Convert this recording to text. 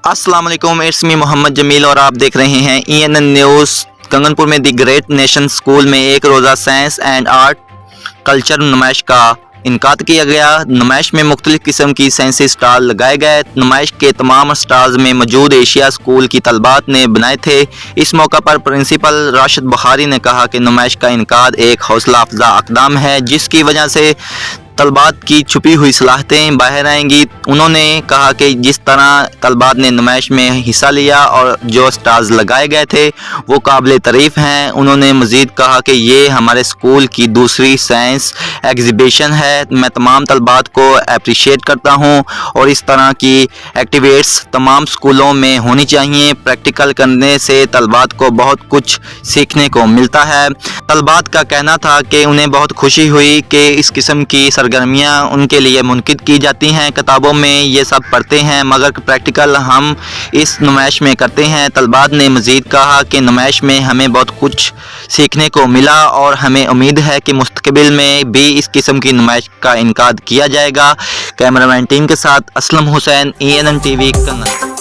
अस्सलाम वालेकुम, it's me Mohammad Jameel और आप देख रहे हैं ENN न्यूज़। कंगनपुर में दी ग्रेट नेशन स्कूल में एक रोज़ा साइंस एंड आर्ट कल्चर नुमाइश का इनकाद किया गया। नुमाइश में मुख्तलिफ़ किस्म की साइंसी स्टॉल लगाए गए। नुमाइश के तमाम स्टॉल्स में मौजूद एशिया स्कूल की तलबात ने बनाए थे। इस मौका पर प्रिंसिपल राशिद बुखारी ने कहा कि नुमाइश का इनकाद एक हौसला अफजा इक़दाम है जिसकी वजह से तलबात की छुपी हुई सलाहियतें बाहर आएंगी। उन्होंने कहा कि जिस तरह तलबात ने नुमाइश में हिस्सा लिया और जो स्टॉल्स लगाए गए थे वो काबिल तारीफ़ हैं। उन्होंने मज़ीद कहा कि ये हमारे स्कूल की दूसरी साइंस एग्ज़िबिशन है। मैं तमाम तलबात को अप्रिशिएट करता हूँ और इस तरह की एक्टिविटीज़ तमाम स्कूलों में होनी चाहिए। प्रैक्टिकल करने से तलबात को बहुत कुछ सीखने को मिलता है। तलबात का कहना था कि उन्हें बहुत खुशी हुई कि इस किस्म की सरगर्मियाँ उनके लिए मुनक़िद की जाती हैं। किताबों में ये सब पढ़ते हैं मगर प्रैक्टिकल हम इस नुमाइश में करते हैं। तलबात ने मज़ीद कहा कि नुमाइश में हमें बहुत कुछ सीखने को मिला और हमें उम्मीद है कि मुस्तक़बिल में भी इस किस्म की नुमाइश का इनकाद किया जाएगा। कैमरामैन टीम के साथ असलम हुसैन, ENN TV कंगन।